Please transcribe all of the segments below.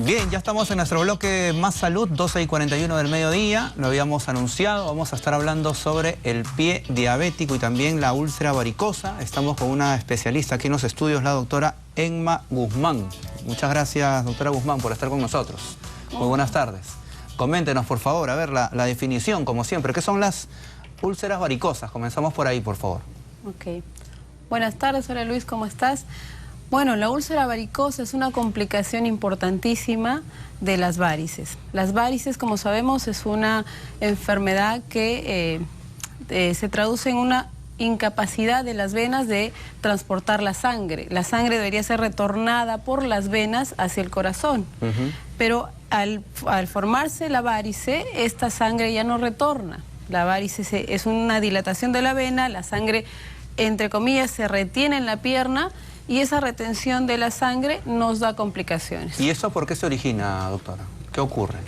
Bien, ya estamos en nuestro bloque Más Salud, 12:41 del mediodía. Lo habíamos anunciado, vamos a estar hablando sobre el pie diabético y también la úlcera varicosa. Estamos con una especialista aquí en los estudios, la doctora Emma Guzmán. Muchas gracias, doctora Guzmán, por estar con nosotros. Muy buenas tardes. Coméntenos, por favor, a ver, la definición, como siempre. ¿Qué son las úlceras varicosas? Comenzamos por ahí, por favor. Ok. Buenas tardes, hola Luis, ¿cómo estás? Bueno, la úlcera varicosa es una complicación importantísima de las varices. Las varices, como sabemos, es una enfermedad que se traduce en una incapacidad de las venas de transportar la sangre. La sangre debería ser retornada por las venas hacia el corazón, pero al formarse la varice, esta sangre ya no retorna. La varice es una dilatación de la vena, la sangre, entre comillas, se retiene en la pierna, y esa retención de la sangre nos da complicaciones. ¿Y eso por qué se origina, doctora? ¿Qué ocurre?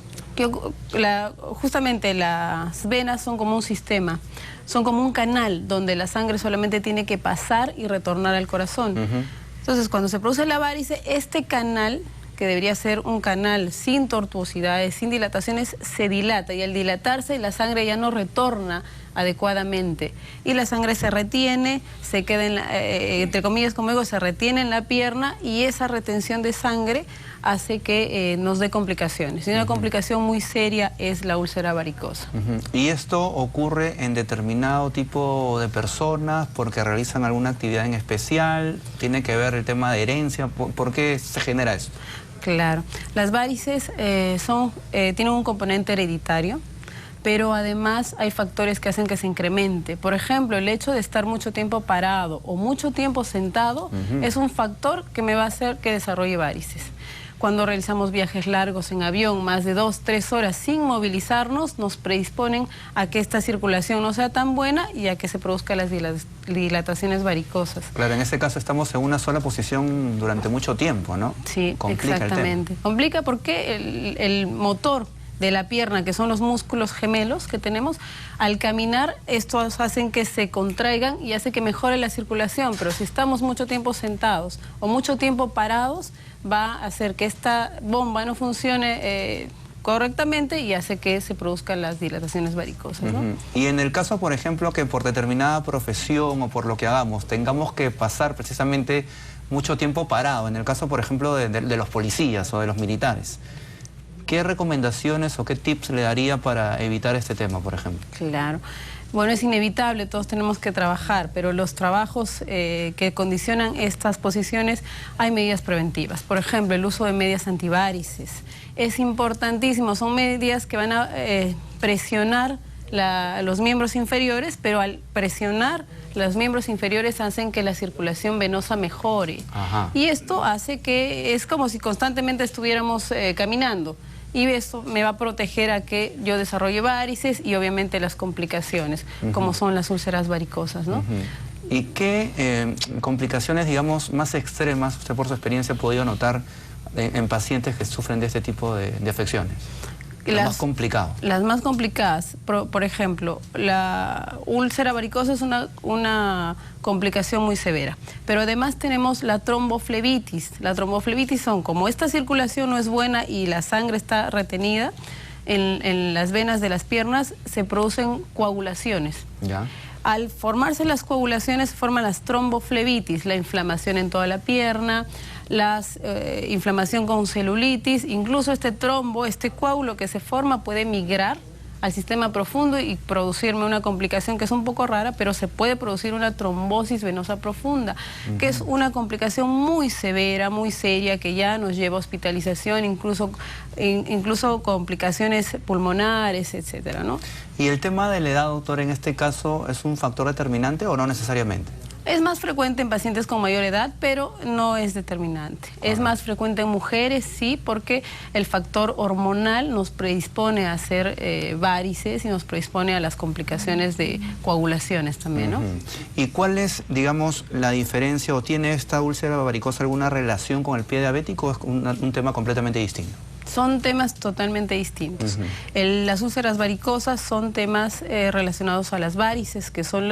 Justamente las venas son como un sistema, son como un canal donde la sangre solamente tiene que pasar y retornar al corazón. Entonces, cuando se produce la varice, este canal, que debería ser un canal sin tortuosidades, sin dilataciones, se dilata, y al dilatarse la sangre ya no retorna adecuadamente y la sangre se retiene, se queda entre comillas, como digo, se retiene en la pierna, y esa retención de sangre hace que nos dé complicaciones. Y una complicación muy seria es la úlcera varicosa. ¿Y esto ocurre en determinado tipo de personas porque realizan alguna actividad en especial? ¿Tiene que ver el tema de herencia? ¿Por qué se genera eso? Claro, las varices tienen un componente hereditario, pero además hay factores que hacen que se incremente. Por ejemplo, el hecho de estar mucho tiempo parado o mucho tiempo sentado es un factor que me va a hacer que desarrolle varices. Cuando realizamos viajes largos en avión, más de 2-3 horas sin movilizarnos, nos predisponen a que esta circulación no sea tan buena y a que se produzcan las dilataciones varicosas. Claro, en ese caso estamos en una sola posición durante mucho tiempo, ¿no? Sí, complica exactamente. Complica porque el motor de la pierna, que son los músculos gemelos que tenemos, al caminar, estos hacen que se contraigan y hace que mejore la circulación, pero si estamos mucho tiempo sentados o mucho tiempo parados, va a hacer que esta bomba no funcione correctamente y hace que se produzcan las dilataciones varicosas, ¿no? Y en el caso, por ejemplo, que por determinada profesión o por lo que hagamos, tengamos que pasar precisamente mucho tiempo parado, en el caso, por ejemplo, de los policías o de los militares, ¿qué recomendaciones o qué tips le daría para evitar este tema, por ejemplo? Claro. Bueno, es inevitable, todos tenemos que trabajar, pero los trabajos que condicionan estas posiciones, hay medidas preventivas. Por ejemplo, el uso de medias antivarices. Es importantísimo, son medias que van a presionar los miembros inferiores, pero al presionar los miembros inferiores hacen que la circulación venosa mejore. Y esto hace que es como si constantemente estuviéramos caminando. Y eso me va a proteger a que yo desarrolle varices y obviamente las complicaciones, como son las úlceras varicosas, ¿no? ¿Y qué complicaciones, digamos, más extremas usted por su experiencia ha podido notar en pacientes que sufren de este tipo de afecciones? Las más complicadas. Las más complicadas, por ejemplo, la úlcera varicosa es una complicación muy severa, pero además tenemos la tromboflebitis. La tromboflebitis son, como esta circulación no es buena y la sangre está retenida en las venas de las piernas, se producen coagulaciones. ¿Ya? Al formarse las coagulaciones se forman las tromboflebitis, la inflamación en toda la pierna, la inflamación con celulitis, incluso este trombo, este coágulo que se forma puede migrar al sistema profundo y producirme una complicación que es un poco rara, pero se puede producir una trombosis venosa profunda, que es una complicación muy severa, muy seria, que ya nos lleva a hospitalización, incluso complicaciones pulmonares, etcétera, ¿no? ¿Y el tema de la edad, doctor, en este caso es un factor determinante o no necesariamente? Es más frecuente en pacientes con mayor edad, pero no es determinante. Es más frecuente en mujeres, sí, porque el factor hormonal nos predispone a hacer varices y nos predispone a las complicaciones de coagulaciones también, ¿no? ¿Y cuál es, digamos, la diferencia o tiene esta úlcera varicosa alguna relación con el pie diabético o es un tema completamente distinto? Son temas totalmente distintos. Las úlceras varicosas son temas relacionados a las varices, que son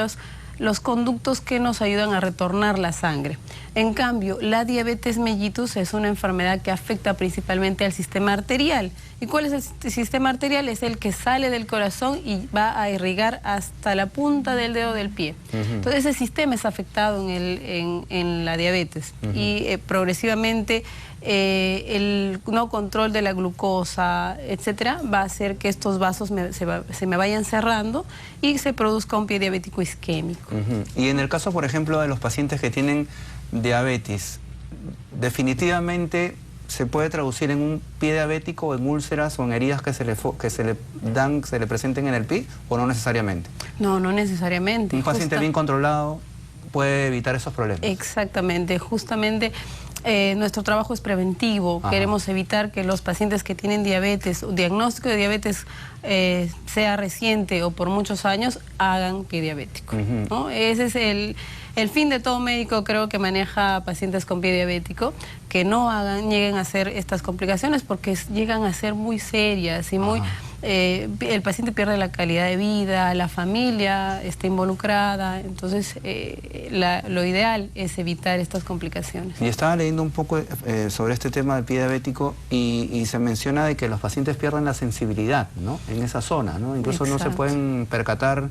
los conductos que nos ayudan a retornar la sangre. En cambio, la diabetes mellitus es una enfermedad que afecta principalmente al sistema arterial. ¿Y cuál es el sistema arterial? Es el que sale del corazón y va a irrigar hasta la punta del dedo del pie. Entonces ese sistema es afectado en la diabetes y progresivamente el no control de la glucosa, etcétera, va a hacer que estos vasos se me vayan cerrando y se produzca un pie diabético isquémico. Y en el caso, por ejemplo, de los pacientes que tienen diabetes, definitivamente se puede traducir en un pie diabético o en úlceras o en heridas que se le presenten en el pie, o no necesariamente. No, no necesariamente. Un paciente bien controlado puede evitar esos problemas. Exactamente, justamente nuestro trabajo es preventivo. Queremos evitar que los pacientes que tienen diabetes, o diagnóstico de diabetes sea reciente o por muchos años, hagan pie diabético, ¿no? Ese es el fin de todo médico, creo, que maneja pacientes con pie diabético, que no lleguen a hacer estas complicaciones porque llegan a ser muy serias y muy... el paciente pierde la calidad de vida, la familia está involucrada, entonces lo ideal es evitar estas complicaciones. Y estaba leyendo un poco sobre este tema del pie diabético y se menciona de que los pacientes pierden la sensibilidad, ¿no?, en esa zona, ¿no? Incluso no se pueden percatar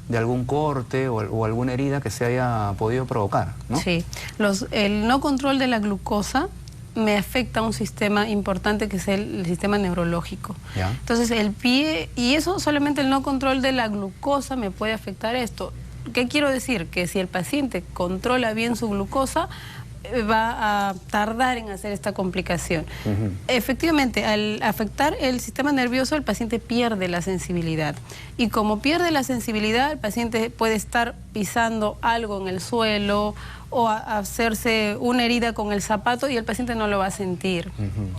de algún corte o alguna herida que se haya podido provocar, ¿no? Sí, el no control de la glucosa me afecta a un sistema importante que es el sistema neurológico. ¿Ya? Entonces el pie, y eso solamente el no control de la glucosa me puede afectar esto. ¿Qué quiero decir? Que si el paciente controla bien su glucosa, va a tardar en hacer esta complicación. Efectivamente, al afectar el sistema nervioso, el paciente pierde la sensibilidad. Y como pierde la sensibilidad, el paciente puede estar pisando algo en el suelo o hacerse una herida con el zapato y el paciente no lo va a sentir.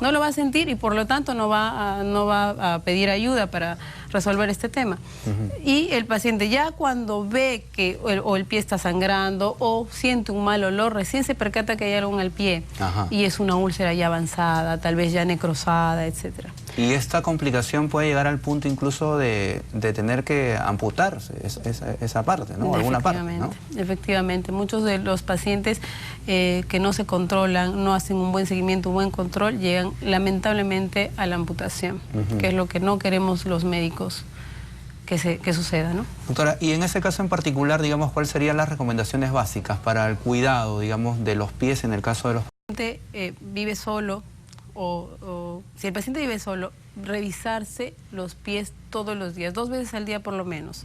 No lo va a sentir y por lo tanto no va a pedir ayuda para resolver este tema. Y el paciente ya cuando ve que el pie está sangrando o siente un mal olor, recién se percata que hay algo en el pie y es una úlcera ya avanzada, tal vez ya necrosada, etcétera. Y esta complicación puede llegar al punto incluso de tener que amputarse esa parte, ¿no? Alguna parte, ¿no? Efectivamente, muchos de los pacientes que no se controlan, no hacen un buen seguimiento, un buen control, llegan lamentablemente a la amputación, que es lo que no queremos los médicos que suceda, ¿no? Doctora, y en ese caso en particular, digamos, ¿cuáles serían las recomendaciones básicas para el cuidado, digamos, de los pies en el caso de los pacientes? El paciente vive solo, o si el paciente vive solo, revisarse los pies todos los días, 2 veces al día por lo menos.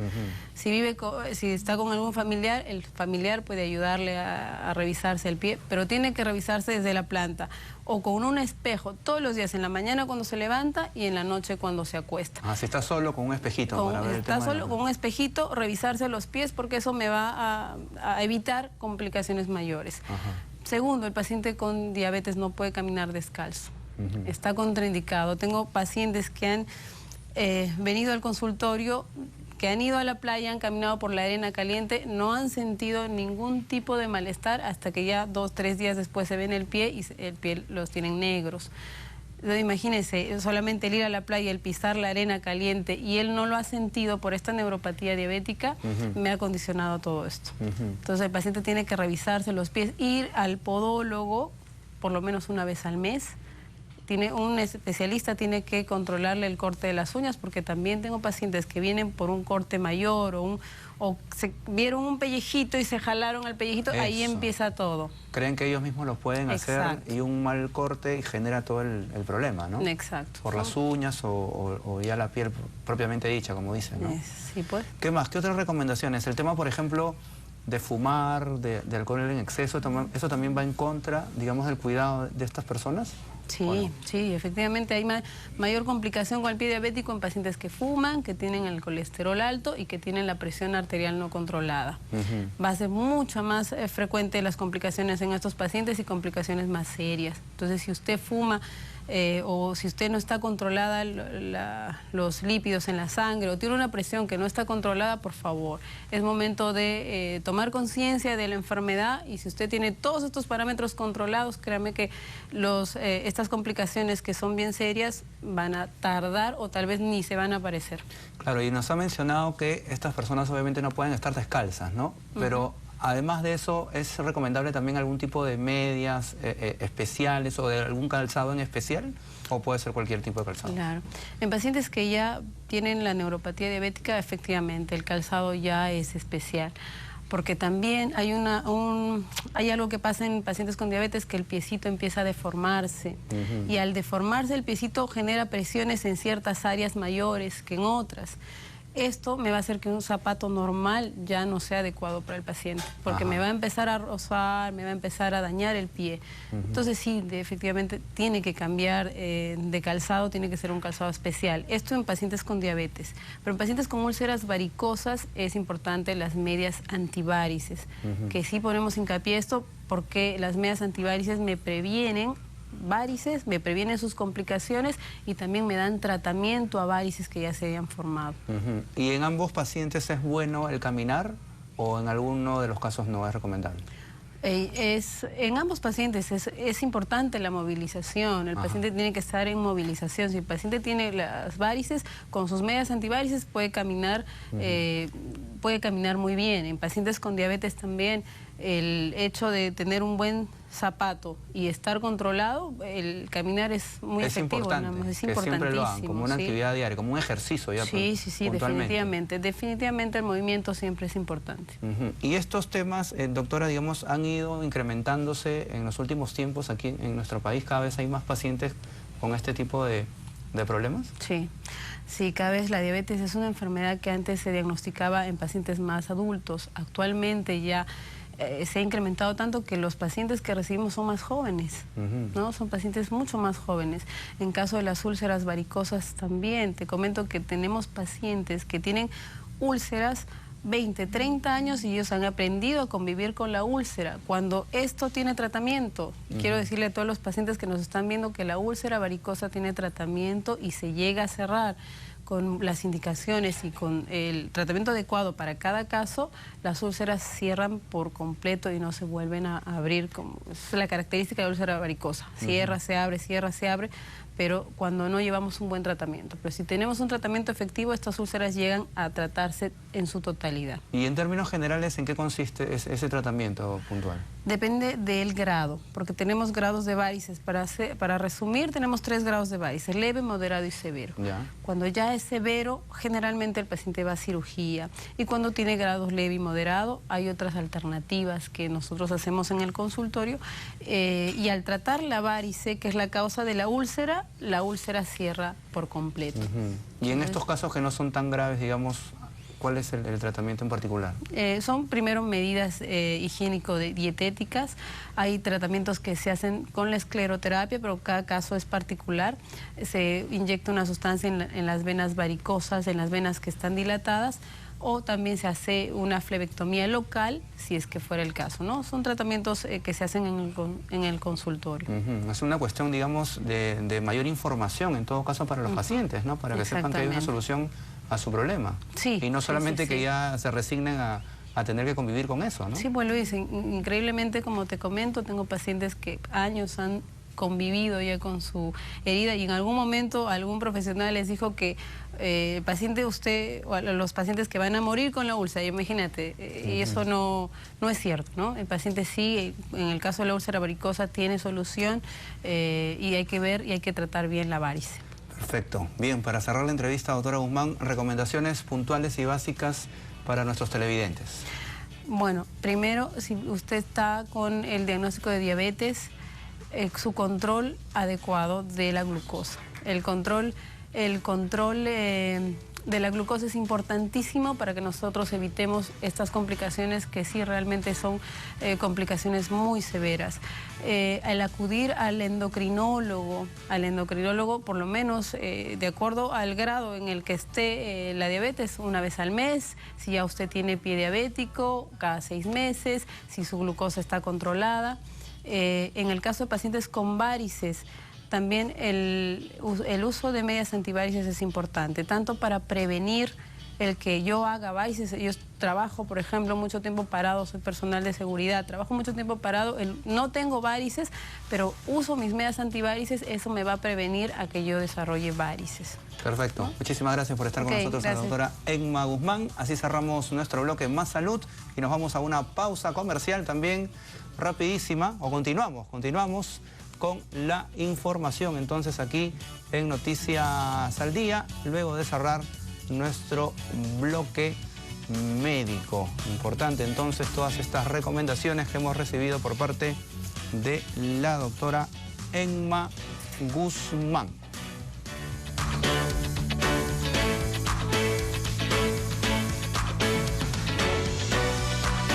Si está con algún familiar, el familiar puede ayudarle a revisarse el pie, pero tiene que revisarse desde la planta o con un espejo todos los días, en la mañana cuando se levanta y en la noche cuando se acuesta. Si está solo, con un espejito. Con un espejito, revisarse los pies porque eso me va a evitar complicaciones mayores. Segundo, el paciente con diabetes no puede caminar descalzo. Está contraindicado. Tengo pacientes que han venido al consultorio, que han ido a la playa, han caminado por la arena caliente, no han sentido ningún tipo de malestar hasta que ya 2 o 3 días después se ven el pie y el pie los tienen negros. Entonces, imagínense, solamente el ir a la playa, el pisar la arena caliente y él no lo ha sentido por esta neuropatía diabética, me ha condicionado todo esto. Entonces el paciente tiene que revisarse los pies, ir al podólogo por lo menos una vez al mes. Un especialista tiene que controlarle el corte de las uñas, porque también tengo pacientes que vienen por un corte mayor o se vieron un pellejito y se jalaron al pellejito. Eso. Ahí empieza todo. Creen que ellos mismos lo pueden hacer y un mal corte genera todo el problema, ¿no? Exacto. Por las uñas o ya la piel propiamente dicha, como dicen, ¿no? Sí, pues. ¿Qué más? ¿Qué otras recomendaciones? El tema, por ejemplo, de fumar, de alcohol en exceso, ¿eso también va en contra, digamos, del cuidado de estas personas? Sí, sí, efectivamente hay mayor complicación con el pie diabético en pacientes que fuman, que tienen el colesterol alto y que tienen la presión arterial no controlada. Va a ser mucho más frecuente las complicaciones en estos pacientes y complicaciones más serias. Entonces, si usted fuma o si usted no está controlada los lípidos en la sangre o tiene una presión que no está controlada, por favor, es momento de tomar conciencia de la enfermedad, y si usted tiene todos estos parámetros controlados, créame que estas complicaciones que son bien serias van a tardar o tal vez ni se van a aparecer. Claro, y nos ha mencionado que estas personas obviamente no pueden estar descalzas, ¿no? Pero además de eso, ¿es recomendable también algún tipo de medias especiales o de algún calzado en especial? ¿O puede ser cualquier tipo de calzado? Claro. En pacientes que ya tienen la neuropatía diabética, efectivamente, el calzado ya es especial. Porque también hay algo que pasa en pacientes con diabetes, que el piecito empieza a deformarse. Y al deformarse el piecito genera presiones en ciertas áreas mayores que en otras. Esto me va a hacer que un zapato normal ya no sea adecuado para el paciente, porque me va a empezar a rozar, me va a empezar a dañar el pie. Entonces sí, efectivamente tiene que cambiar de calzado, tiene que ser un calzado especial. Esto en pacientes con diabetes, pero en pacientes con úlceras varicosas es importante las medias antivarices, que sí ponemos hincapié esto porque las medias antivarices me previenen varices, me previenen sus complicaciones y también me dan tratamiento a varices que ya se habían formado. ¿Y en ambos pacientes es bueno el caminar o en alguno de los casos no es recomendable? En ambos pacientes es importante la movilización, el paciente tiene que estar en movilización. Si el paciente tiene las varices, con sus medias antivarices puede caminar muy bien. En pacientes con diabetes también, el hecho de tener un buen zapato y estar controlado, el caminar es muy efectivo. Importante, es que siempre lo hagan, como una actividad diaria, como un ejercicio ya. Sí, definitivamente. Definitivamente el movimiento siempre es importante. Y estos temas, doctora, digamos, han ido incrementándose en los últimos tiempos aquí en nuestro país. Cada vez hay más pacientes con este tipo de problemas. Sí, cada vez la diabetes es una enfermedad que antes se diagnosticaba en pacientes más adultos. Actualmente ya se ha incrementado tanto que los pacientes que recibimos son más jóvenes, ¿no? Son pacientes mucho más jóvenes. En caso de las úlceras varicosas también, te comento que tenemos pacientes que tienen úlceras 20, 30 años y ellos han aprendido a convivir con la úlcera. Cuando esto tiene tratamiento, quiero decirle a todos los pacientes que nos están viendo que la úlcera varicosa tiene tratamiento y se llega a cerrar. Con las indicaciones y con el tratamiento adecuado para cada caso, las úlceras cierran por completo y no se vuelven a abrir. Es la característica de la úlcera varicosa. Cierra, se abre, pero cuando no llevamos un buen tratamiento. Pero si tenemos un tratamiento efectivo, estas úlceras llegan a tratarse en su totalidad. ¿Y en términos generales en qué consiste ese tratamiento puntual? Depende del grado, porque tenemos grados de varices. Para resumir, tenemos 3 grados de varices: leve, moderado y severo. Cuando ya es severo, generalmente el paciente va a cirugía. Y cuando tiene grados leve y moderado, hay otras alternativas que nosotros hacemos en el consultorio. Y al tratar la varice, que es la causa de la úlcera cierra por completo. Y en estos casos que no son tan graves, digamos, ¿cuál es el tratamiento en particular? Son primero medidas higiénico-dietéticas. Hay tratamientos que se hacen con la escleroterapia, pero cada caso es particular. Se inyecta una sustancia en las venas varicosas, en las venas que están dilatadas, o también se hace una flebectomía local, si es que fuera el caso, ¿no? Son tratamientos que se hacen en el consultorio. Es una cuestión, digamos, de mayor información, en todo caso, para los pacientes, ¿no? Para que sepan que hay una solución a su problema. Y no solamente que ya se resignen a tener que convivir con eso, ¿no? Sí, pues Luis, increíblemente, como te comento, tengo pacientes que años han convivido ya con su herida y en algún momento algún profesional les dijo que el paciente, o los pacientes que van a morir con la úlcera, imagínate, y eso no es cierto, ¿no? El paciente sí, en el caso de la úlcera varicosa, tiene solución y hay que ver y hay que tratar bien la varice. Perfecto. Bien, para cerrar la entrevista, doctora Guzmán, recomendaciones puntuales y básicas para nuestros televidentes. Bueno, primero, si usted está con el diagnóstico de diabetes, su control adecuado de la glucosa. El control de la glucosa es importantísimo para que nosotros evitemos estas complicaciones que sí realmente son complicaciones muy severas. Al acudir al endocrinólogo, por lo menos de acuerdo al grado en el que esté la diabetes, una vez al mes, si ya usted tiene pie diabético, cada 6 meses, si su glucosa está controlada. En el caso de pacientes con varices, también el uso de medias antivarices es importante, tanto para prevenir el que yo haga varices. Yo trabajo, por ejemplo, mucho tiempo parado, soy personal de seguridad, trabajo mucho tiempo parado, no tengo varices, pero uso mis medidas antivarices, eso me va a prevenir a que yo desarrolle varices. Perfecto. ¿No? Muchísimas gracias por estar con nosotros, gracias. La doctora Emma Guzmán. Así cerramos nuestro bloque Más Salud y nos vamos a una pausa comercial también rapidísima, o continuamos con la información entonces aquí en Noticias al Día, luego de cerrar nuestro bloque médico. Importante entonces todas estas recomendaciones que hemos recibido por parte de la doctora Emma Guzmán.